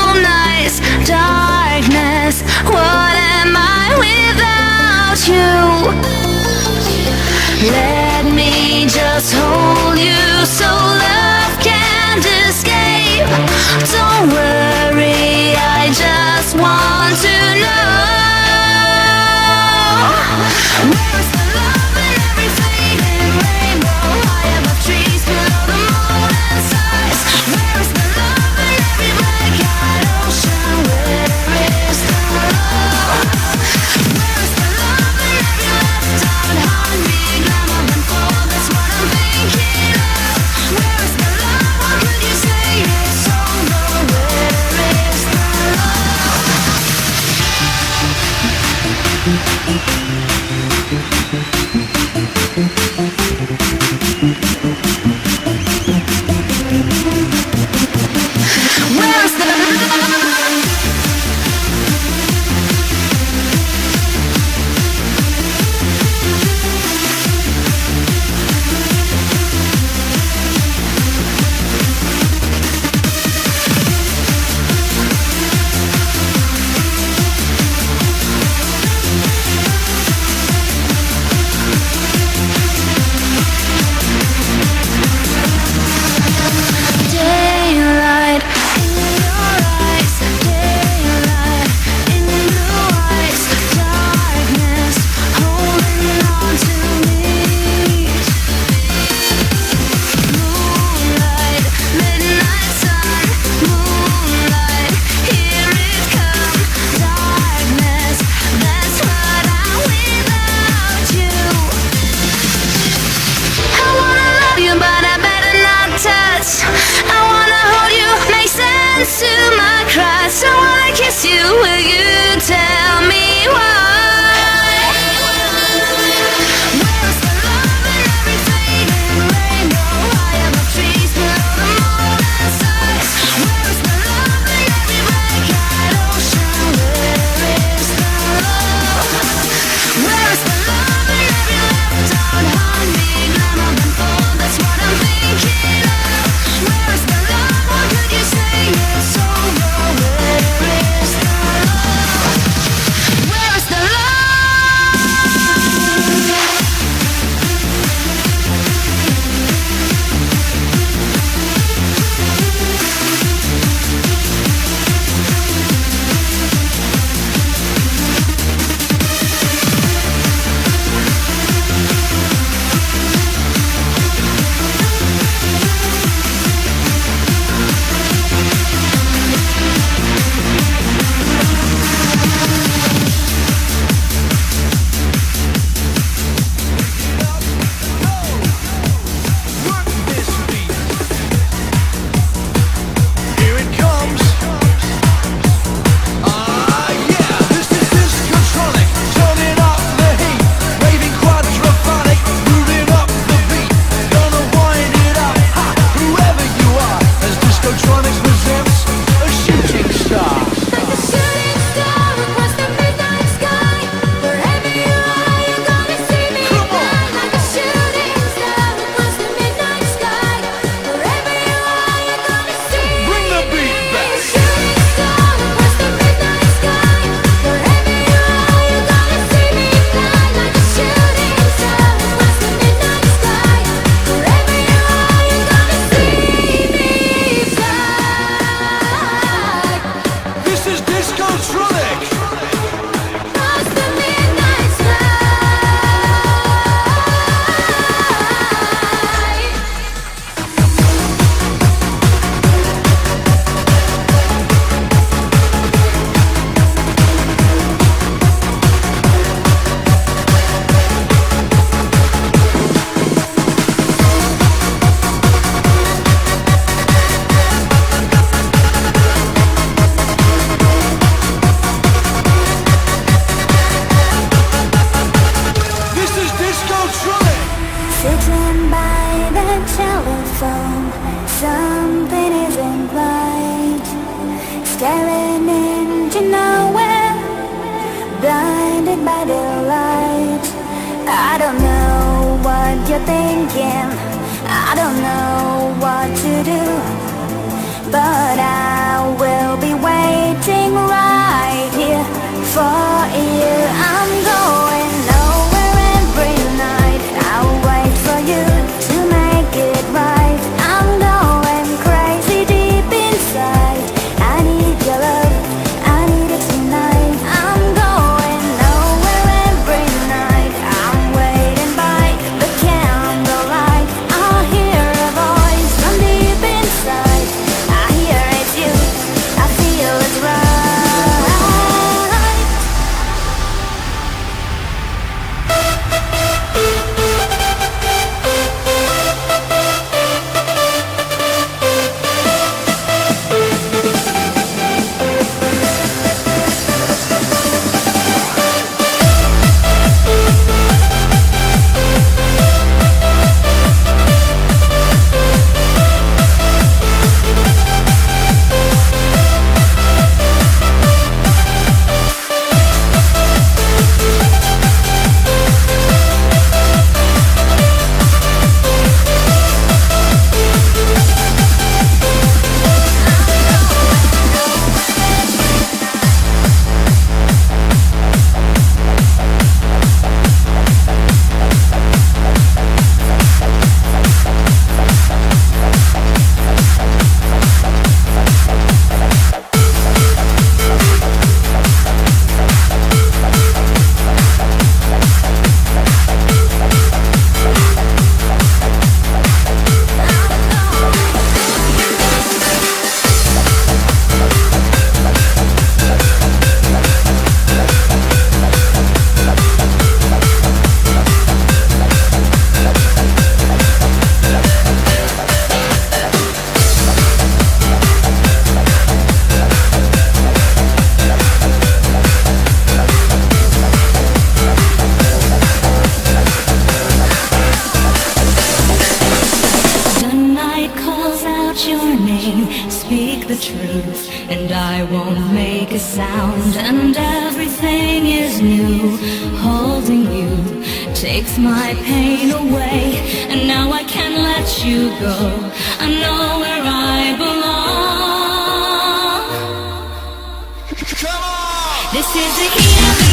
moonlight's darkness. What am I without you? Let me just hold you so love can't escape. Don't worry, I just want to know. Where's the love in every fading rainbow? High above trees, below the moon and stars. Where's the love in every black-eyed ocean? Where is the love? Where's the love in every left-out heartbeat? Glamour and fall, that's what I'm thinking of. Where's the love? What could you say? It's over. Where is the love? Where's the daylight in your eyes? Daylight in blue eyes. Darkness holding on to me. Moonlight, midnight sun. Moonlight, here it comes. Darkness, that's what I'm without you. I wanna love you, but I better not touch. I wanna hold you, make sense to my cries. I wanna kiss you, will you tell me why? Where's the love in every fading rainbow? High above trees, below the moon and stars. Where's the love in every black-eyed ocean? Where is the love? Where's the love in every left-out heartbeat? Glamour and fall, that's what I'm thinking of. Where's the love? What could you say? It's over. Where is the love? Where's the love? Here it comes. Ah, yeah. This is Discotronic, turning up the heat, raving quadraphonic, moving up the beat. Gonna wind it up, ha, whoever you are, as Discotronic presents a shooting star. Like a shooting star across the midnight sky. Wherever you are, you're gonna see me Come on. fly. Like a shooting star across the midnight sky. Wherever you are, you're gonna see me. Bring the beat back. Shooting star across the midnight sky. Wherever you are, you're gonna see me fly. Like a shooting star across the midnight sky. Wherever you are, you're gonna see me fly. This is Discotronic. Across the midnight sky. This is Discotronic. Sitting by the telephone, something isn't right. Staring into nowhere, blinded by the light. I don't know what you're thinking, I don't know what to do, but I will be waiting. for you. I'm going nowhere every night. I'll wait for you to make it right. I'm going crazy deep inside. I need your love, I need it tonight. I'm going nowhere every night. I'm waiting by the candlelight. I'll hear a voice from deep inside. I hear it's you, I feel it's right. Speak the truth, and I won't make a sound, and everything is new. Holding you takes my pain away, and now I can't let you go. I know where I belong. Come on! This is the heat of